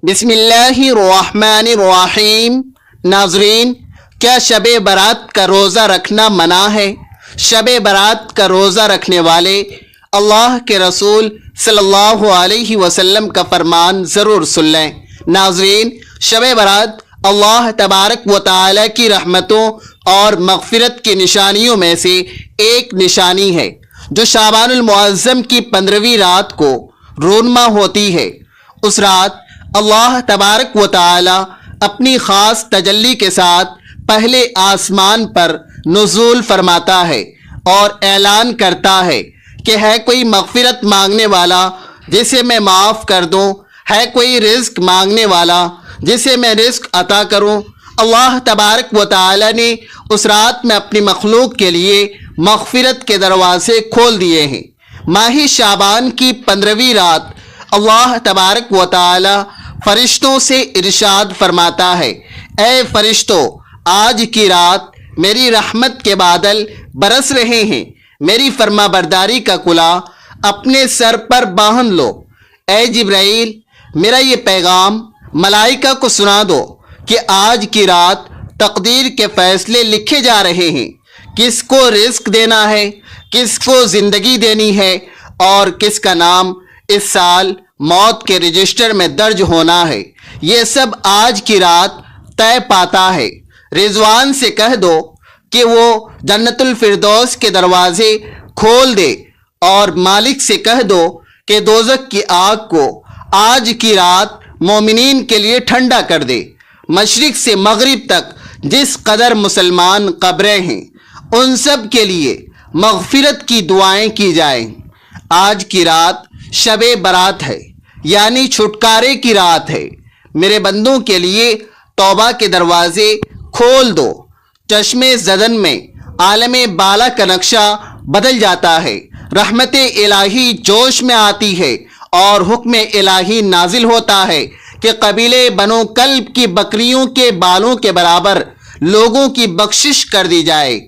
بسم اللہ الرحمن الرحیم۔ ناظرین، کیا شب برات کا روزہ رکھنا منع ہے؟ شب برات کا روزہ رکھنے والے اللہ کے رسول صلی اللہ علیہ وسلم کا فرمان ضرور سن لیں۔ ناظرین، شب برات اللہ تبارک و تعالی کی رحمتوں اور مغفرت کی نشانیوں میں سے ایک نشانی ہے جو شعبان المعظم کی 15ویں رات کو رونما ہوتی ہے۔ اس رات اللہ تبارک و تعالی اپنی خاص تجلی کے ساتھ پہلے آسمان پر نزول فرماتا ہے اور اعلان کرتا ہے کہ ہے کوئی مغفرت مانگنے والا جسے میں معاف کر دوں، ہے کوئی رزق مانگنے والا جسے میں رزق عطا کروں۔ اللہ تبارک و تعالی نے اس رات میں اپنی مخلوق کے لیے مغفرت کے دروازے کھول دیے ہیں۔ ماہ شعبان کی 15ویں رات اللہ تبارک و تعالی فرشتوں سے ارشاد فرماتا ہے، اے فرشتوں، آج کی رات میری رحمت کے بادل برس رہے ہیں، میری فرما برداری کا کلا اپنے سر پر باندھ لو۔ اے جبرائیل، میرا یہ پیغام ملائکہ کو سنا دو کہ آج کی رات تقدیر کے فیصلے لکھے جا رہے ہیں، کس کو رزق دینا ہے، کس کو زندگی دینی ہے اور کس کا نام اس سال موت کے رجسٹر میں درج ہونا ہے، یہ سب آج کی رات طے پاتا ہے۔ رضوان سے کہہ دو کہ وہ جنت الفردوس کے دروازے کھول دے اور مالک سے کہہ دو کہ دوزخ کی آگ کو آج کی رات مومنین کے لیے ٹھنڈا کر دے۔ مشرق سے مغرب تک جس قدر مسلمان قبریں ہیں ان سب کے لیے مغفرت کی دعائیں کی جائیں۔ آج کی رات شب برات ہے، یعنی چھٹکارے کی رات ہے۔ میرے بندوں کے لیے توبہ کے دروازے کھول دو۔ چشم زدن میں عالم بالا کا نقشہ بدل جاتا ہے، رحمت الہی جوش میں آتی ہے اور حکم الہی نازل ہوتا ہے کہ قبیلے بنو کلب کی بکریوں کے بالوں کے برابر لوگوں کی بخشش کر دی جائے۔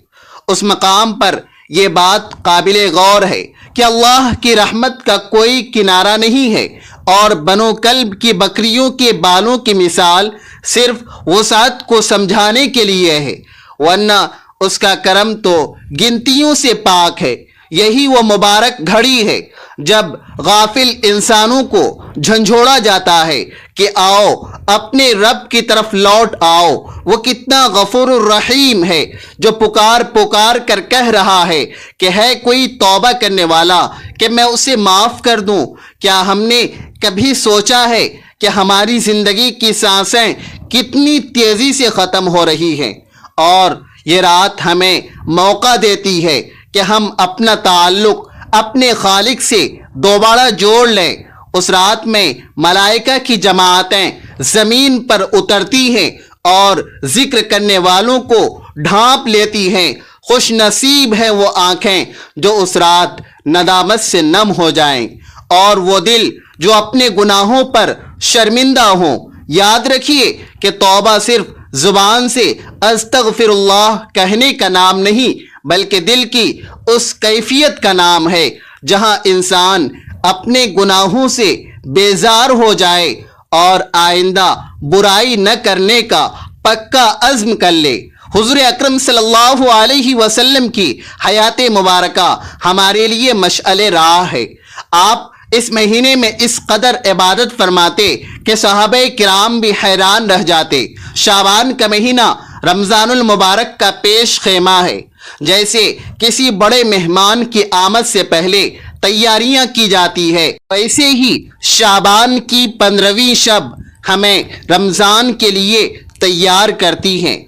اس مقام پر یہ بات قابل غور ہے کہ اللہ کی رحمت کا کوئی کنارہ نہیں ہے اور بنو کلب کی بکریوں کے بالوں کی مثال صرف وسعت کو سمجھانے کے لیے ہے، ورنہ اس کا کرم تو گنتیوں سے پاک ہے۔ یہی وہ مبارک گھڑی ہے جب غافل انسانوں کو جھنجھوڑا جاتا ہے کہ آؤ اپنے رب کی طرف لوٹ آؤ، وہ کتنا غفور الرحیم ہے جو پکار پکار کر کہہ رہا ہے کہ ہے کوئی توبہ کرنے والا کہ میں اسے معاف کر دوں۔ کیا ہم نے کبھی سوچا ہے کہ ہماری زندگی کی سانسیں کتنی تیزی سے ختم ہو رہی ہیں، اور یہ رات ہمیں موقع دیتی ہے کہ ہم اپنا تعلق اپنے خالق سے دوبارہ جوڑ لیں۔ اس رات میں ملائکہ کی جماعتیں زمین پر اترتی ہیں اور ذکر کرنے والوں کو ڈھانپ لیتی ہیں۔ خوش نصیب ہیں وہ آنکھیں جو اس رات ندامت سے نم ہو جائیں، اور وہ دل جو اپنے گناہوں پر شرمندہ ہوں۔ یاد رکھیے کہ توبہ صرف زبان سے استغفر اللہ کہنے کا نام نہیں، بلکہ دل کی اس کیفیت کا نام ہے جہاں انسان اپنے گناہوں سے بیزار ہو جائے اور آئندہ برائی نہ کرنے کا پکا عزم کر لے۔ حضور اکرم صلی اللہ علیہ وسلم کی حیات مبارکہ ہمارے لیے مشعل راہ ہے۔ آپ اس مہینے میں اس قدر عبادت فرماتے کہ صحابہ کرام بھی حیران رہ جاتے۔ شعبان کا مہینہ رمضان المبارک کا پیش خیمہ ہے۔ جیسے کسی بڑے مہمان کی آمد سے پہلے تیاریاں کی جاتی ہے، ویسے ہی شعبان کی 15ویں شب ہمیں رمضان کے لیے تیار کرتی ہیں۔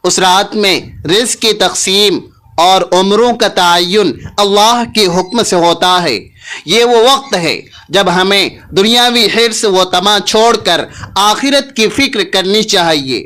اس رات میں رزق کی تقسیم اور عمروں کا تعین اللہ کے حکم سے ہوتا ہے۔ یہ وہ وقت ہے جب ہمیں دنیاوی حرص و طمع چھوڑ کر آخرت کی فکر کرنی چاہیے۔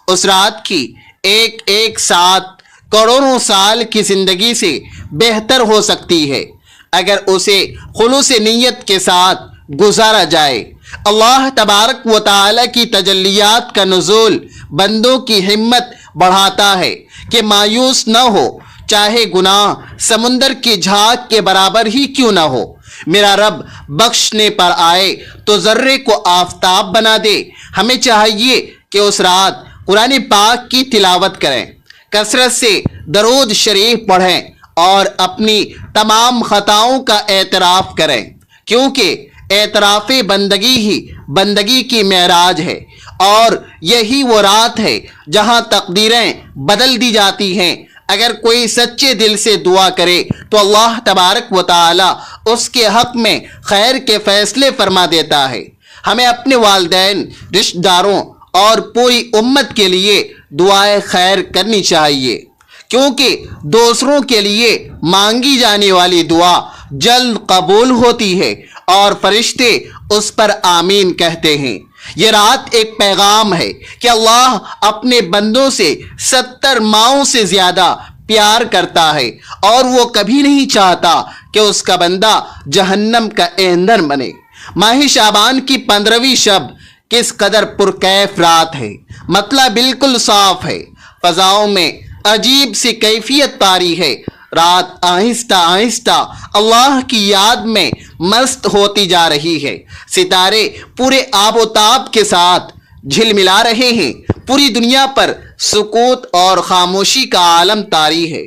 اس رات کی ایک ایک ساتھ کروڑوں سال کی زندگی سے بہتر ہو سکتی ہے اگر اسے خلوص نیت کے ساتھ گزارا جائے۔ اللہ تبارک و تعالی کی تجلیات کا نزول بندوں کی ہمت بڑھاتا ہے کہ مایوس نہ ہو، چاہے گناہ سمندر کی جھاگ کے برابر ہی کیوں نہ ہو۔ میرا رب بخشنے پر آئے تو ذرے کو آفتاب بنا دے۔ ہمیں چاہیے کہ اس رات قرآن پاک کی تلاوت کریں، کثرت سے درود شریف پڑھیں اور اپنی تمام خطاؤں کا اعتراف کریں، کیونکہ اعتراف بندگی ہی بندگی کی معراج ہے، اور یہی وہ رات ہے جہاں تقدیریں بدل دی جاتی ہیں۔ اگر کوئی سچے دل سے دعا کرے تو اللہ تبارک و تعالی اس کے حق میں خیر کے فیصلے فرما دیتا ہے۔ ہمیں اپنے والدین، رشتہ داروں اور پوری امت کے لیے دعائے خیر کرنی چاہیے، کیونکہ دوسروں کے لیے مانگی جانے والی دعا جلد قبول ہوتی ہے اور فرشتے اس پر آمین کہتے ہیں۔ یہ رات ایک پیغام ہے کہ اللہ اپنے بندوں سے 70 ماؤں سے زیادہ پیار کرتا ہے، اور وہ کبھی نہیں چاہتا کہ اس کا بندہ جہنم کا ایندھن بنے۔ ماہ شعبان کی 15ویں شب کس قدر پرکیف رات ہے، مطلب بالکل صاف ہے، فضاؤں میں عجیب سی کیفیت طاری ہے۔ رات آہستہ آہستہ اللہ کی یاد میں مست ہوتی جا رہی ہے، ستارے پورے آب و تاب کے ساتھ جھلملا رہے ہیں، پوری دنیا پر سکوت اور خاموشی کا عالم طاری ہے۔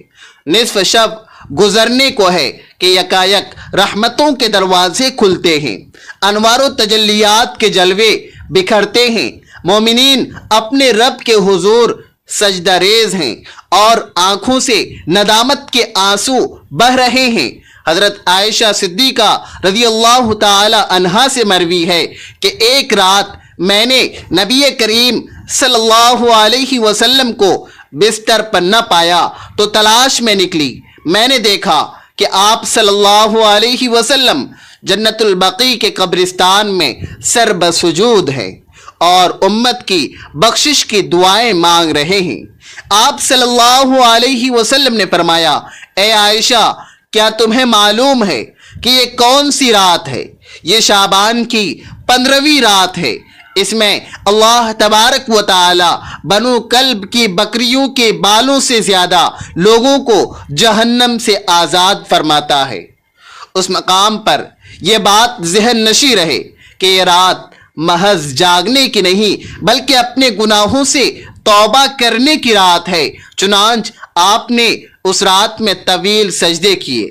نصف شب گزرنے کو ہے کہ یکایک رحمتوں کے دروازے کھلتے ہیں، انوار و تجلیات کے جلوے بکھرتے ہیں، مومنین اپنے رب کے حضور سجدہ ریز ہیں اور آنکھوں سے ندامت کے آنسو بہہ رہے ہیں۔ حضرت عائشہ صدیقہ رضی اللہ تعالی عنہا سے مروی ہے کہ ایک رات میں نے نبی کریم صلی اللہ علیہ وسلم کو بستر پر نہ پایا تو تلاش میں نکلی۔ میں نے دیکھا کہ آپ صلی اللہ علیہ وسلم جنت البقیع کے قبرستان میں سر بسجود ہیں اور امت کی بخشش کی دعائیں مانگ رہے ہیں۔ آپ صلی اللہ علیہ وسلم نے فرمایا، اے عائشہ، کیا تمہیں معلوم ہے کہ یہ کون سی رات ہے؟ یہ شعبان کی 15ویں رات ہے۔ اس میں اللہ تبارک و تعالی بنو کلب کی بکریوں کے بالوں سے زیادہ لوگوں کو جہنم سے آزاد فرماتا ہے۔ اس مقام پر یہ بات ذہن نشی رہے کہ یہ رات محض جاگنے کی نہیں بلکہ اپنے گناہوں سے توبہ کرنے کی رات ہے۔ چنانچہ آپ نے اس رات میں طویل سجدے کیے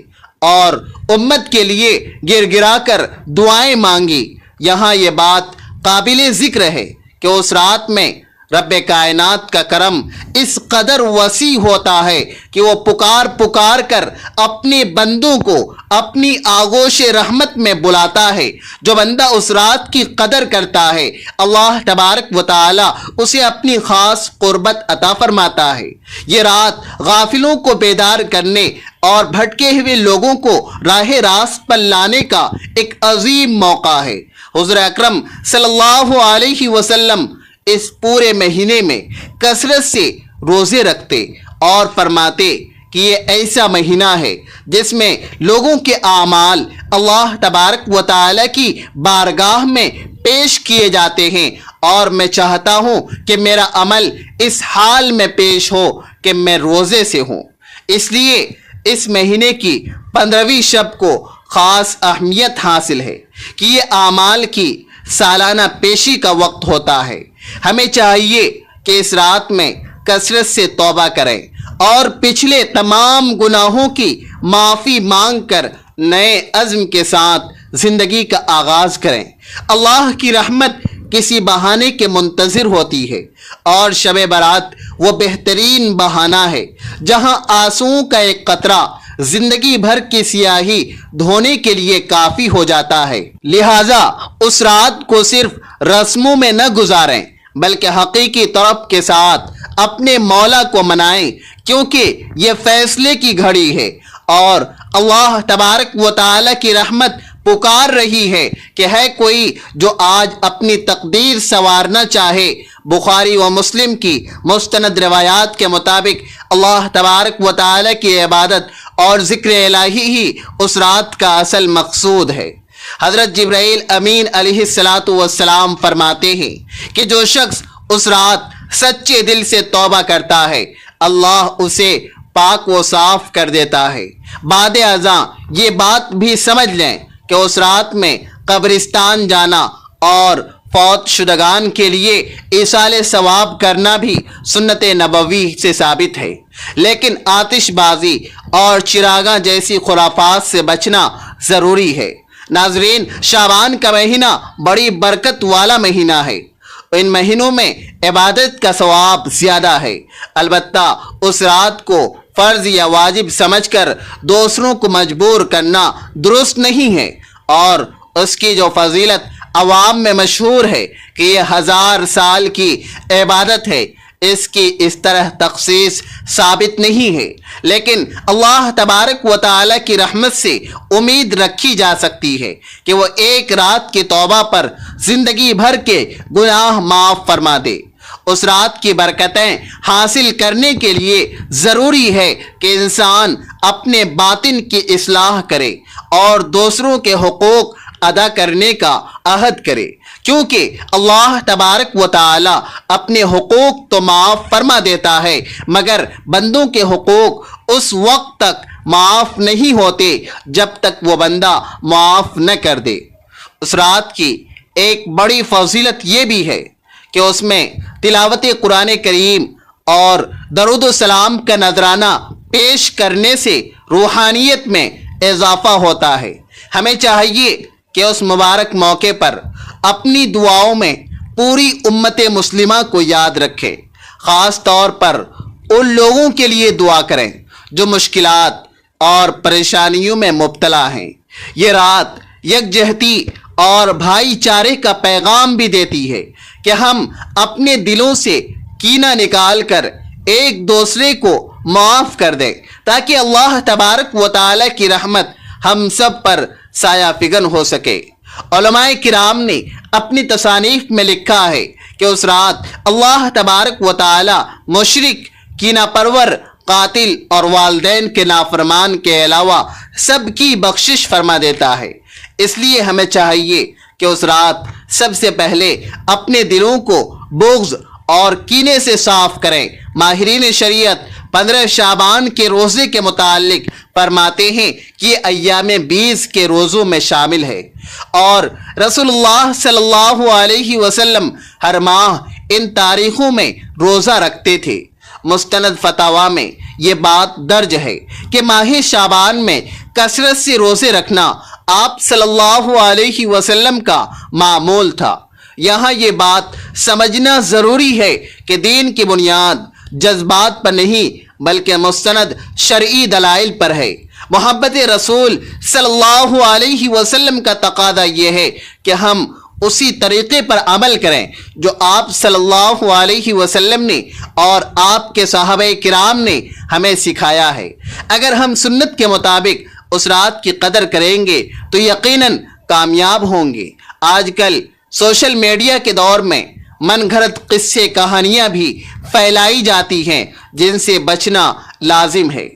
اور امت کے لیے گر گرا کر دعائیں مانگی۔ یہاں یہ بات قابل ذکر ہے کہ اس رات میں رب کائنات کا کرم اس قدر وسیع ہوتا ہے کہ وہ پکار پکار کر اپنے بندوں کو اپنی آغوش رحمت میں بلاتا ہے۔ جو بندہ اس رات کی قدر کرتا ہے، اللہ تبارک و تعالی اسے اپنی خاص قربت عطا فرماتا ہے۔ یہ رات غافلوں کو بیدار کرنے اور بھٹکے ہوئے لوگوں کو راہ راست پر لانے کا ایک عظیم موقع ہے۔ حضور اکرم صلی اللہ علیہ وسلم اس پورے مہینے میں کثرت سے روزے رکھتے اور فرماتے کہ یہ ایسا مہینہ ہے جس میں لوگوں کے اعمال اللہ تبارک و تعالی کی بارگاہ میں پیش کیے جاتے ہیں، اور میں چاہتا ہوں کہ میرا عمل اس حال میں پیش ہو کہ میں روزے سے ہوں۔ اس لیے اس مہینے کی 15ویں شب کو خاص اہمیت حاصل ہے کہ یہ اعمال کی سالانہ پیشی کا وقت ہوتا ہے۔ ہمیں چاہیے کہ اس رات میں کثرت سے توبہ کریں اور پچھلے تمام گناہوں کی معافی مانگ کر نئے عزم کے ساتھ زندگی کا آغاز کریں۔ اللہ کی رحمت کسی بہانے کے منتظر ہوتی ہے، اور شب برات وہ بہترین بہانہ ہے جہاں آنسوؤں کا ایک قطرہ زندگی بھر کی سیاہی دھونے کے لیے کافی ہو جاتا ہے۔ لہٰذا اس رات کو صرف رسموں میں نہ گزاریں بلکہ حقیقی طرف کے ساتھ اپنے مولا کو منائیں، کیونکہ یہ فیصلے کی گھڑی ہے اور اللہ تبارک و تعالی کی رحمت پکار رہی ہے کہ ہے کوئی جو آج اپنی تقدیر سنوارنا چاہے۔ بخاری و مسلم کی مستند روایات کے مطابق اللہ تبارک و تعالی کی عبادت اور ذکر الہی ہی اس رات کا اصل مقصود ہے۔ حضرت جبرائیل امین علیہ السلام فرماتے ہیں کہ جو شخص اس رات سچے دل سے توبہ کرتا ہے، اللہ اسے پاک و صاف کر دیتا ہے۔ بعد ازاں یہ بات بھی سمجھ لیں کہ اس رات میں قبرستان جانا اور فوت شدگان کے لیے ایصال ثواب کرنا بھی سنت نبوی سے ثابت ہے، لیکن آتش بازی اور چراغاں جیسی خرافات سے بچنا ضروری ہے۔ ناظرین، شعبان کا مہینہ بڑی برکت والا مہینہ ہے۔ ان مہینوں میں عبادت کا ثواب زیادہ ہے، البتہ اس رات کو فرض یا واجب سمجھ کر دوسروں کو مجبور کرنا درست نہیں ہے، اور اس کی جو فضیلت عوام میں مشہور ہے کہ یہ 1000 سال کی عبادت ہے، اس کی اس طرح تخصیص ثابت نہیں ہے، لیکن اللہ تبارک و تعالی کی رحمت سے امید رکھی جا سکتی ہے کہ وہ ایک رات کی توبہ پر زندگی بھر کے گناہ معاف فرما دے۔ اس رات کی برکتیں حاصل کرنے کے لیے ضروری ہے کہ انسان اپنے باطن کی اصلاح کرے اور دوسروں کے حقوق ادا کرنے کا عہد کرے، کیونکہ اللہ تبارک و تعالی اپنے حقوق تو معاف فرما دیتا ہے، مگر بندوں کے حقوق اس وقت تک معاف نہیں ہوتے جب تک وہ بندہ معاف نہ کر دے۔ اس رات کی ایک بڑی فضیلت یہ بھی ہے کہ اس میں تلاوت قرآن کریم اور درود و سلام کا نذرانہ پیش کرنے سے روحانیت میں اضافہ ہوتا ہے۔ ہمیں چاہیے کہ اس مبارک موقع پر اپنی دعاؤں میں پوری امت مسلمہ کو یاد رکھیں، خاص طور پر ان لوگوں کے لیے دعا کریں جو مشکلات اور پریشانیوں میں مبتلا ہیں۔ یہ رات یکجہتی اور بھائی چارے کا پیغام بھی دیتی ہے کہ ہم اپنے دلوں سے کینہ نکال کر ایک دوسرے کو معاف کر دیں، تاکہ اللہ تبارک و تعالی کی رحمت ہم سب پر سایہ فگن ہو سکے۔ علماء کرام نے اپنی تصانیف میں لکھا ہے کہ اس رات اللہ تبارک و تعالی مشرک، کینہ پرور، قاتل اور والدین کے نافرمان کے علاوہ سب کی بخشش فرما دیتا ہے۔ اس لیے ہمیں چاہیے کہ اس رات سب سے پہلے اپنے دلوں کو بغض اور کینے سے صاف کریں۔ ماہرین شریعت 15 شعبان کے روزے کے متعلق فرماتے ہیں کہ یہ ایام 20 کے روزوں میں شامل ہے، اور رسول اللہ صلی اللہ علیہ وسلم ہر ماہ ان تاریخوں میں روزہ رکھتے تھے۔ مستند فتاوی میں یہ بات درج ہے کہ ماہ شعبان میں کثرت سے روزے رکھنا آپ صلی اللہ علیہ وسلم کا معمول تھا۔ یہاں یہ بات سمجھنا ضروری ہے کہ دین کی بنیاد جذبات پر نہیں بلکہ مستند شرعی دلائل پر ہے۔ محبت رسول صلی اللہ علیہ وسلم کا تقاضا یہ ہے کہ ہم اسی طریقے پر عمل کریں جو آپ صلی اللہ علیہ وسلم نے اور آپ کے صحابہ کرام نے ہمیں سکھایا ہے۔ اگر ہم سنت کے مطابق اس رات کی قدر کریں گے تو یقیناً کامیاب ہوں گے۔ آج کل سوشل میڈیا کے دور میں من گھڑت قصے کہانیاں بھی پھیلائی جاتی ہیں جن سے بچنا لازم ہے۔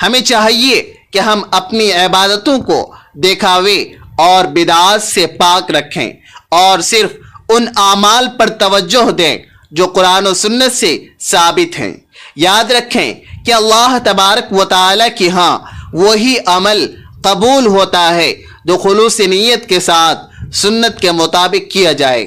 ہمیں چاہیے کہ ہم اپنی عبادتوں کو دکھاوے اور بدعات سے پاک رکھیں اور صرف ان اعمال پر توجہ دیں جو قرآن و سنت سے ثابت ہیں۔ یاد رکھیں کہ اللہ تبارک و تعالی کی ہاں وہی عمل قبول ہوتا ہے جو خلوص نیت کے ساتھ سنت کے مطابق کیا جائے۔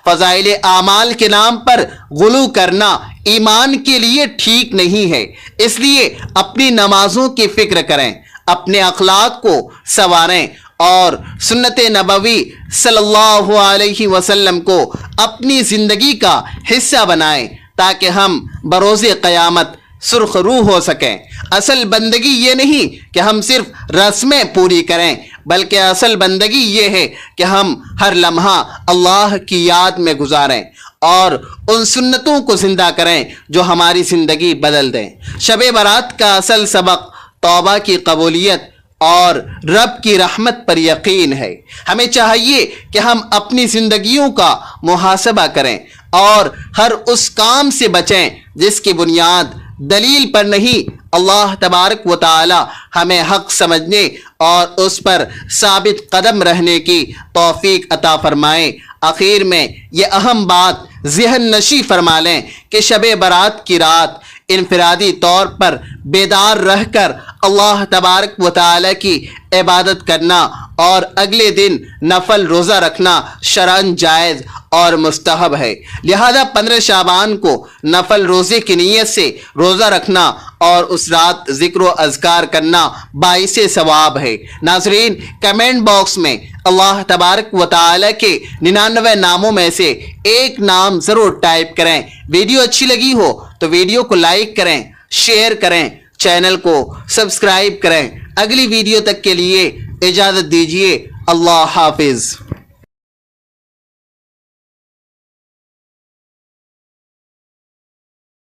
فضائل اعمال کے نام پر غلو کرنا ایمان کے لیے ٹھیک نہیں ہے، اس لیے اپنی نمازوں کی فکر کریں، اپنے اخلاق کو سنواریں اور سنت نبوی صلی اللہ علیہ وسلم کو اپنی زندگی کا حصہ بنائیں تاکہ ہم بروز قیامت سرخ روح ہو سکیں۔ اصل بندگی یہ نہیں کہ ہم صرف رسمیں پوری کریں، بلکہ اصل بندگی یہ ہے کہ ہم ہر لمحہ اللہ کی یاد میں گزاریں اور ان سنتوں کو زندہ کریں جو ہماری زندگی بدل دیں۔ شب برات کا اصل سبق توبہ کی قبولیت اور رب کی رحمت پر یقین ہے۔ ہمیں چاہیے کہ ہم اپنی زندگیوں کا محاسبہ کریں اور ہر اس کام سے بچیں جس کی بنیاد دلیل پر نہیں۔ اللہ تبارک و تعالی ہمیں حق سمجھنے اور اس پر ثابت قدم رہنے کی توفیق عطا فرمائے۔ آخر میں یہ اہم بات ذہن نشی فرما لیں کہ شب برات کی رات انفرادی طور پر بیدار رہ کر اللہ تبارک و تعالی کی عبادت کرنا اور اگلے دن نفل روزہ رکھنا شرعاً جائز اور مستحب ہے۔ لہذا 15 شعبان کو نفل روزے کی نیت سے روزہ رکھنا اور اس رات ذکر و اذکار کرنا باعث ثواب ہے۔ ناظرین، کمنٹ باکس میں اللہ تبارک و تعالی کے 99 ناموں میں سے ایک نام ضرور ٹائپ کریں۔ ویڈیو اچھی لگی ہو تو ویڈیو کو لائک کریں، شیئر کریں، چینل کو سبسکرائب کریں۔ اگلی ویڈیو تک کے لیے اجازت دیجیے۔ اللہ حافظ۔